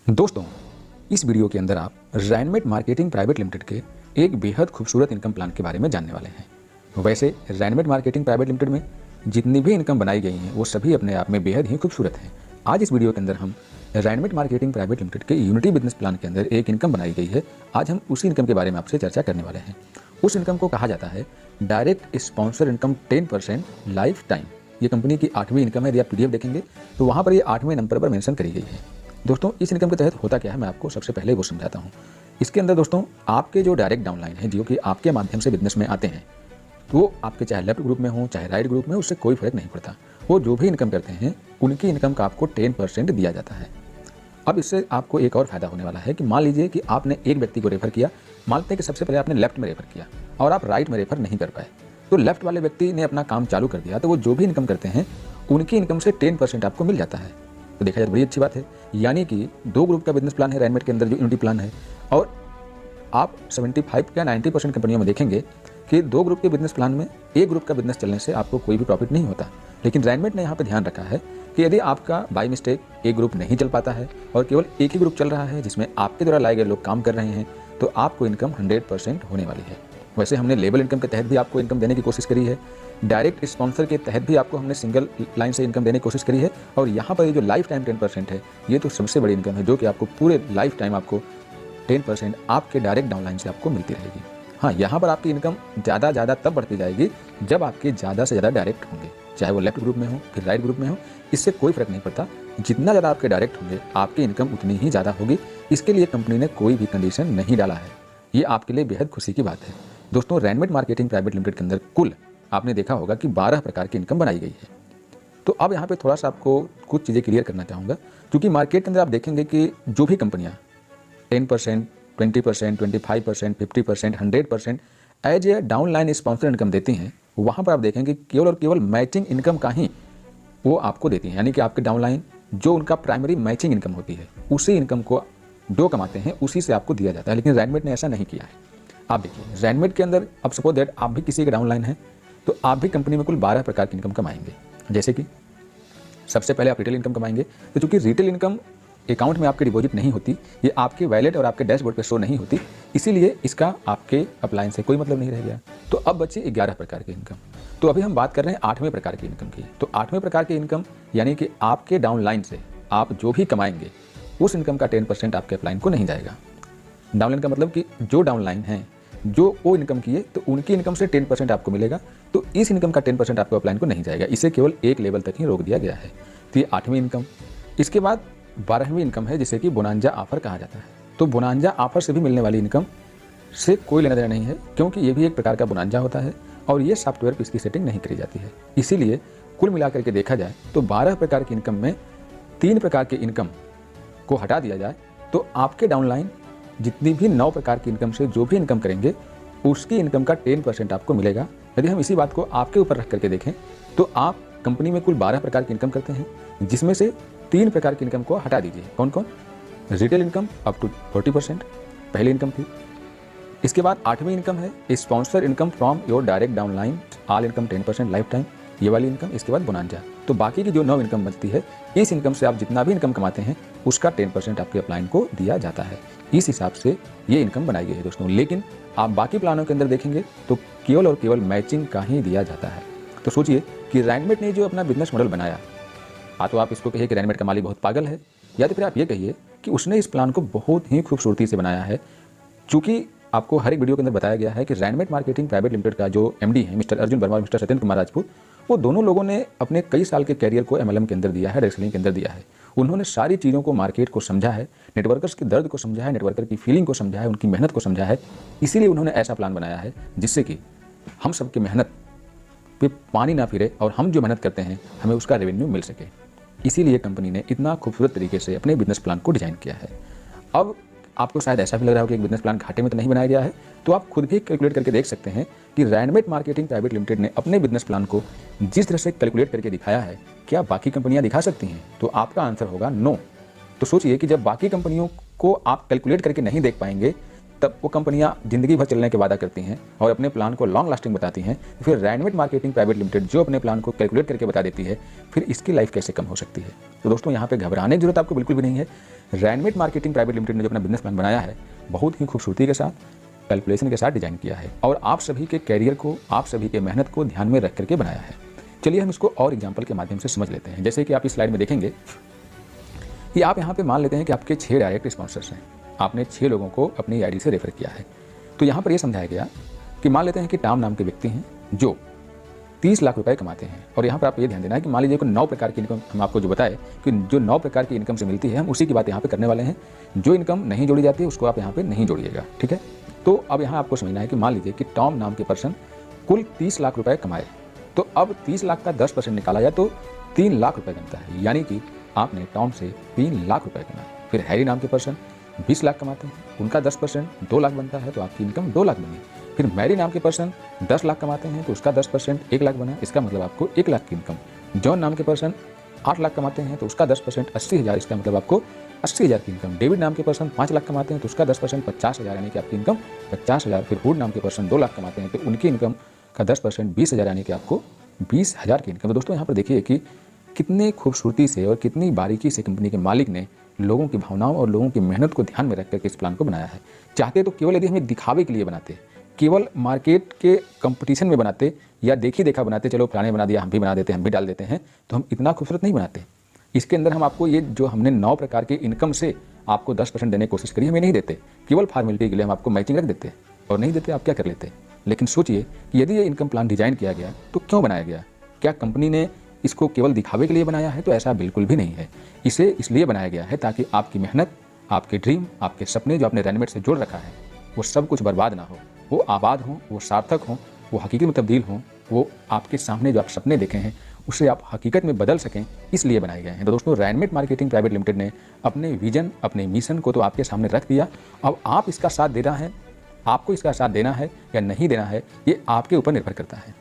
दोस्तों, इस वीडियो के अंदर आप रैनमेट मार्केटिंग प्राइवेट लिमिटेड के एक बेहद खूबसूरत इनकम प्लान के बारे में जानने वाले हैं। वैसे रैनमेट मार्केटिंग प्राइवेट लिमिटेड में जितनी भी इनकम बनाई गई हैं वो सभी अपने आप में बेहद ही खूबसूरत हैं। आज इस वीडियो के अंदर हम रैनमेट मार्केटिंग प्राइवेट लिमिटेड के यूनिटी बिजनेस प्लान के अंदर एक इनकम बनाई गई है। आज हम उसी इनकम के बारे में आपसे चर्चा करने वाले हैं। उस इनकम को कहा जाता है direct sponsor income 10% life time. ये कंपनी की 8वीं इनकम है। यदि आप PDF देखेंगे तो वहाँ पर ये 8वें नंबर पर मेंशन करी गई है। दोस्तों, इस इनकम के तहत होता क्या है मैं आपको सबसे पहले वो समझाता हूँ। इसके अंदर दोस्तों आपके जो डायरेक्ट डाउनलाइन है जो कि आपके माध्यम से बिजनेस में आते हैं, तो आपके चाहे लेफ्ट ग्रुप में हो चाहे राइट ग्रुप में, उससे कोई फर्क नहीं पड़ता। वो जो भी इनकम करते हैं उनकी इनकम का आपको 10% दिया जाता है। अब इससे आपको एक और फायदा होने वाला है कि मान लीजिए कि आपने एक व्यक्ति को रेफर किया, मानते हैं कि सबसे पहले आपने लेफ्ट में रेफर किया और आप राइट में रेफर नहीं कर पाए, तो लेफ्ट वाले व्यक्ति ने अपना काम चालू कर दिया, तो वो जो भी इनकम करते हैं उनकी इनकम से 10% आपको मिल जाता है। तो देखा जाए बड़ी अच्छी बात है। यानी कि 2 ग्रुप का बिजनेस प्लान है रैनमेट के अंदर जो यूनिटी प्लान है, और आप 75 या 90% कंपनियों में देखेंगे कि 2 ग्रुप के बिजनेस प्लान में एक ग्रुप का बिजनेस चलने से आपको कोई भी प्रॉफिट नहीं होता। लेकिन रैनमेट ने यहाँ पर ध्यान रखा है कि यदि आपका बाई मिस्टेक एक ग्रुप नहीं चल पाता है और केवल एक ही ग्रुप चल रहा है जिसमें आपके द्वारा लाए गए लोग काम कर रहे हैं, तो आपको इनकम 100% होने वाली है। वैसे हमने लेबल इनकम के तहत भी आपको इनकम देने की कोशिश करी है, डायरेक्ट स्पॉन्सर के तहत भी आपको हमने सिंगल लाइन से इनकम देने की कोशिश करी है, और यहाँ पर ये जो लाइफ टाइम 10% है, ये तो सबसे बड़ी इनकम है जो कि आपको पूरे लाइफ टाइम आपको 10% आपके डायरेक्ट डाउनलाइन से आपको मिलती रहेगी। हाँ, यहाँ पर आपकी इनकम ज़्यादा तब बढ़ती जाएगी जब आपके ज़्यादा से ज़्यादा डायरेक्ट होंगे, चाहे वो लेफ्ट ग्रुप में हो फिर राइट ग्रुप में हो, इससे कोई फर्क नहीं पड़ता। जितना ज़्यादा आपके डायरेक्ट होंगे आपकी इनकम उतनी ही ज़्यादा होगी। इसके लिए कंपनी ने कोई भी कंडीशन नहीं डाला है। ये आपके लिए बेहद खुशी की बात है। दोस्तों, रैनमेट मार्केटिंग प्राइवेट लिमिटेड के अंदर कुल आपने देखा होगा कि 12 प्रकार की इनकम बनाई गई है। तो अब यहाँ पे थोड़ा सा आपको कुछ चीज़ें क्लियर करना चाहूँगा, क्योंकि मार्केट के अंदर आप देखेंगे कि जो भी कंपनियाँ 10%, 20%, 25%, 50%, 100% as a downline sponsor income देती हैं, वहाँ पर आप देखेंगे केवल और केवल मैचिंग इनकम का ही वो आपको देती हैं। यानी कि आपके डाउनलाइन जो उनका प्राइमरी मैचिंग इनकम होती है, उसी इनकम को जो कमाते हैं उसी से आपको दिया जाता है। लेकिन रैनमेट ने ऐसा नहीं किया है। आप देखिए रैनमेट के अंदर अब सपोज दैट आप भी किसी के डाउनलाइन हैं, तो आप भी कंपनी में कुल 12 प्रकार की इनकम कमाएंगे। जैसे कि सबसे पहले आप रिटेल इनकम कमाएंगे, तो चूंकि रिटेल इनकम अकाउंट में आपके डिपॉजिट नहीं होती, ये आपके वैलेट और आपके डैशबोर्ड पे शो नहीं होती, इसीलिए इसका आपके अपलाइन से कोई मतलब नहीं रह गया। तो अब बचे 11 प्रकार की इनकम। तो अभी हम बात कर रहे हैं 8वें प्रकार की इनकम की। तो 8वें प्रकार की इनकम यानी कि आपके डाउनलाइन से आप जो भी कमाएंगे उस इनकम का 10% आपके अपलाइन को नहीं जाएगा। डाउनलाइन का मतलब कि जो डाउनलाइन है जो वो इनकम किए तो उनकी इनकम से 10% आपको मिलेगा, तो इस इनकम का 10% आपको अपलाइन को नहीं जाएगा। इसे केवल एक लेवल तक ही रोक दिया गया है। तो ये 8वीं इनकम। इसके बाद 12वीं इनकम है जिसे कि बोनांजा ऑफर कहा जाता है। तो बोनांजा ऑफर से भी मिलने वाली इनकम से कोई लेना देना नहीं है, क्योंकि ये भी एक प्रकार का बोनांजा होता है और ये सॉफ्टवेयर पर इसकी सेटिंग नहीं करी जाती है। इसीलिए कुल मिलाकर के देखा जाए तो 12 प्रकार की इनकम में 3 प्रकार की इनकम को हटा दिया जाए तो आपके डाउनलाइन जितनी भी 9 प्रकार की इनकम से जो भी इनकम करेंगे उसकी इनकम का 10% आपको मिलेगा। यदि हम इसी बात को आपके ऊपर रख करके देखें तो आप कंपनी में कुल 12 प्रकार की इनकम करते हैं, जिसमें से 3 प्रकार की इनकम को हटा दीजिए। कौन कौन? रिटेल इनकम अप टू 40% पहली इनकम थी। इसके बाद 8वीं इनकम है sponsor income from your direct downline, all income 10% life time, ये वाली इनकम। इसके बाद बोनांजा। तो बाकी की जो 9 इनकम बचती है, इस इनकम से आप जितना भी इनकम कमाते हैं उसका 10% आपके अपलाइन को दिया जाता है। इस हिसाब से ये इनकम बनाई गई है दोस्तों। लेकिन आप बाकी प्लानों के अंदर देखेंगे तो केवल और केवल मैचिंग का ही दिया जाता है। तो सोचिए कि रैनमेट ने जो अपना बिजनेस मॉडल बनाया, तो आप इसको कहिए कि रैनमेट का मालिक बहुत पागल है, या तो फिर आप ये कहिए कि उसने इस प्लान को बहुत ही खूबसूरती से बनाया है। चूँकि आपको हर एक वीडियो के अंदर बताया गया है कि रैनमेट मार्केटिंग प्राइवेट लिमिटेड का जो MD है मिस्टर अर्जुन वर्मा और मिस्टर सत्येंद्र कुमार राजपूत, वो दोनों लोगों ने अपने कई साल के कैरियर को MLM के अंदर दिया है, डायरेक्ट सेलिंग के अंदर दिया है। उन्होंने सारी चीज़ों को, मार्केट को समझा है, नेटवर्कर्स के दर्द को समझा है, नेटवर्कर की फीलिंग को समझा है, उनकी मेहनत को समझा है। इसीलिए उन्होंने ऐसा प्लान बनाया है जिससे कि हम सबकी मेहनत पे पानी ना फिरे और हम जो मेहनत करते हैं हमें उसका रेवेन्यू मिल सके। इसीलिए कंपनी ने इतना खूबसूरत तरीके से अपने बिजनेस प्लान को डिजाइन किया है। अब आपको शायद ऐसा भी लग रहा हो कि एक बिजनेस प्लान घाटे में तो नहीं बनाया गया है, तो आप खुद भी कैलकुलेट करके देख सकते हैं कि रैनमेट मार्केटिंग प्राइवेट लिमिटेड ने अपने बिजनेस प्लान को जिस तरह से कैलकुलेट करके दिखाया है, क्या बाकी कंपनियां दिखा सकती हैं? तो आपका आंसर होगा नो। तो सोचिए कि जब बाकी कंपनियों को आप कैलकुलेट करके नहीं देख पाएंगे तब वो कंपनियां ज़िंदगी भर चलने के वादा करती हैं और अपने प्लान को लॉन्ग लास्टिंग बताती हैं, फिर रैनमेट मार्केटिंग प्राइवेट लिमिटेड जो अपने प्लान को कैलकुलेट करके बता देती है, फिर इसकी लाइफ कैसे कम हो सकती है। तो दोस्तों यहाँ पे घबराने की जरूरत आपको बिल्कुल भी नहीं है। रैनमेट मार्केटिंग प्राइवेट लिमिटेड ने जो अपना बिजनेस प्लान बनाया है बहुत ही खूबसूरती के साथ, कैलकुलेशन के साथ डिजाइन किया है और आप सभी के कैरियर को, आप सभी के मेहनत को ध्यान में रख करके बनाया है। चलिए हम इसको और एग्जाम्पल के माध्यम से समझ लेते हैं। जैसे कि आप इस स्लाइड में देखेंगे कि आप यहाँ पे मान लेते हैं कि आपके 6 डायरेक्ट स्पॉन्सर्स हैं, आपने 6 लोगों को अपनी आईडी से रेफर किया है। तो यहाँ पर यह समझाया गया कि मान लेते हैं कि टॉम नाम के व्यक्ति हैं जो 30 लाख रुपए कमाते हैं। और यहाँ पर आप ये ध्यान देना है कि मान लीजिए कि 9 प्रकार की इनकम हम आपको जो बताए कि जो 9 प्रकार की इनकम से मिलती है, हम उसी की बात यहाँ पे करने वाले हैं। जो इनकम नहीं जोड़ी जाती है उसको आप यहाँ पे नहीं जोड़िएगा, ठीक है। तो अब यहाँ आपको समझना है कि मान लीजिए कि टॉम नाम के पर्सन कुल 30 लाख रुपए कमाए, तो अब 30 लाख का 10% निकाला जाए तो 3 लाख रुपए बनता है, यानी कि आपने टॉम से 3 लाख रुपए कमाए। फिर हैरी नाम के पर्सन 20 लाख कमाते हैं, उनका 10% 2 लाख बनता है, तो आपकी इनकम 2 लाख बनी। फिर मैरी नाम के पर्सन 10 लाख कमाते हैं, तो उसका 10% 1 लाख बना, इसका मतलब आपको 1 लाख की इनकम। जॉन नाम के पर्सन 8 लाख कमाते हैं, तो उसका 10% 80,000, इसका मतलब आपको 80,000 की इनकम। डेविड नाम के पर्सन 5 लाख कमाते हैं, तो उसका 10% 50,000, यानी कि आपकी इनकम 50,000। फिर हुड नाम के पर्सन 2 लाख कमाते हैं, तो उनकी इनकम का 10% 20,000, यानी कि आपको 20,000 की इनकम। तो दोस्तों यहाँ पर देखिए कि कितने खूबसूरती से और कितनी बारीकी से कंपनी के मालिक ने लोगों की भावनाओं और लोगों की मेहनत को ध्यान में रख करके इस प्लान को बनाया है। चाहते तो केवल यदि हमें दिखावे के लिए बनाते, केवल मार्केट के कंपटीशन में बनाते या देखी देखा बनाते, चलो प्लाने बना दिया हम भी बना देते हैं, हम भी डाल देते हैं, तो हम इतना खूबसूरत नहीं बनाते। इसके अंदर हम आपको ये जो हमने 9 प्रकार के इनकम से आपको 10% देने की कोशिश करी, हमें नहीं देते, केवल फॉर्मेलिटी के लिए हम आपको मैचिंग रख देते, और नहीं देते आप क्या कर लेते। लेकिन सोचिए कि यदि ये इनकम प्लान डिजाइन किया गया तो क्यों बनाया गया? क्या कंपनी ने इसको केवल दिखावे के लिए बनाया है? तो ऐसा बिल्कुल भी नहीं है। इसे इसलिए बनाया गया है ताकि आपकी मेहनत, आपके ड्रीम, आपके सपने जो आपने रैनमेट से जोड़ रखा है, वो सब कुछ बर्बाद ना हो, वो आबाद हों, वो सार्थक हों, वो हकीकत में तब्दील हों, वो आपके सामने जो आप सपने देखे हैं उसे आप हकीकत में बदल सकें, इसलिए बनाए गए हैं। तो दोस्तों रैनमेट मार्केटिंग प्राइवेट लिमिटेड ने अपने विजन, अपने मिशन को तो आपके सामने रख दिया। अब आप इसका साथ देना है, आपको इसका साथ देना है या नहीं देना है, ये आपके ऊपर निर्भर करता है।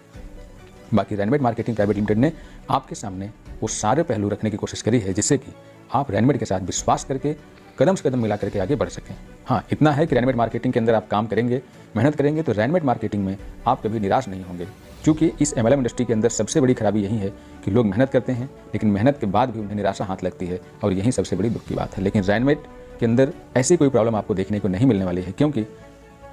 बाकी रैनमेट मार्केटिंग प्राइवेट लिमिटेड ने आपके सामने वो सारे पहलू रखने की कोशिश करी है जिससे कि आप रैनमेट के साथ विश्वास करके कदम से कदम मिला करके आगे बढ़ सकें। हाँ, इतना है कि रैनमेट मार्केटिंग के अंदर आप काम करेंगे, मेहनत करेंगे, तो रैनमेट मार्केटिंग में आप कभी निराश नहीं होंगे। क्योंकि इस MLM इंडस्ट्री के अंदर सबसे बड़ी खराबी यही है कि लोग मेहनत करते हैं लेकिन मेहनत के बाद भी उन्हें निराशा हाथ लगती है, और यही सबसे बड़ी दुख की बात है। लेकिन रैनमेट के अंदर ऐसी कोई प्रॉब्लम आपको देखने को नहीं मिलने वाली है, क्योंकि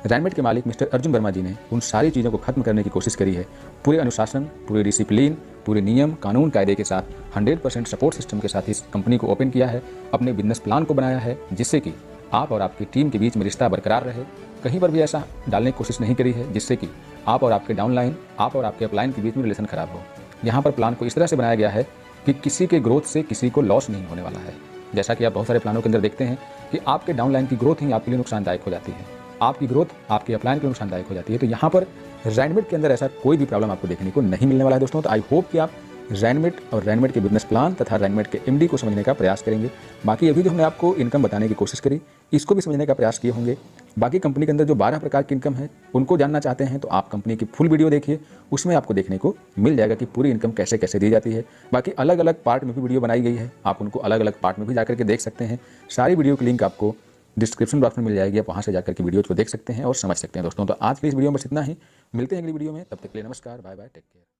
रैनमेट के मालिक मिस्टर अर्जुन वर्मा जी ने उन सारी चीज़ों को खत्म करने की कोशिश करी है। पूरे अनुशासन, पूरे डिसिप्लिन, पूरे नियम कानून कायदे के साथ 100% सपोर्ट सिस्टम के साथ इस कंपनी को ओपन किया है, अपने बिजनेस प्लान को बनाया है, जिससे कि आप और आपकी टीम के बीच में रिश्ता बरकरार रहे। कहीं पर भी ऐसा डालने की कोशिश नहीं करी है जिससे कि आप और आपके डाउनलाइन, आप और आपके अपलाइन के बीच में रिलेशन खराब हो। यहाँ पर प्लान को इस तरह से बनाया गया है कि किसी के ग्रोथ से किसी को लॉस नहीं होने वाला है। जैसा कि आप बहुत सारे प्लानों के अंदर देखते हैं कि आपके डाउनलाइन की ग्रोथ ही आपके लिए नुकसानदायक हो जाती है, आपकी ग्रोथ आपके अपलाइन के लिए नुकसानदायक हो जाती है। तो यहाँ पर रैनमेट के अंदर ऐसा कोई भी प्रॉब्लम आपको देखने को नहीं मिलने वाला है दोस्तों। तो आई होप कि आप रैनमेट और रैनमेट के बिजनेस प्लान तथा रैनमेट के MD को समझने का प्रयास करेंगे। बाकी अभी जो हमने आपको इनकम बताने की कोशिश करी, इसको भी समझने का प्रयास किए होंगे। बाकी कंपनी के अंदर जो 12 प्रकार की इनकम है उनको जानना चाहते हैं तो आप कंपनी की फुल वीडियो देखिए, उसमें आपको देखने को मिल जाएगा कि पूरी इनकम कैसे कैसे दी जाती है। बाकी अलग अलग पार्ट में भी वीडियो बनाई गई है, आप उनको अलग अलग पार्ट में भी जाकर के देख सकते हैं। सारी वीडियो की लिंक आपको डिस्क्रिप्शन बॉक्स में मिल जाएगी, आप वहाँ से जाकर के वीडियो को देख सकते हैं और समझ सकते हैं दोस्तों। तो आज की इस वीडियो में बस इतना ही, मिलते हैं अगली वीडियो में, तब तक के लिए नमस्कार, बाय बाय, टेक केयर।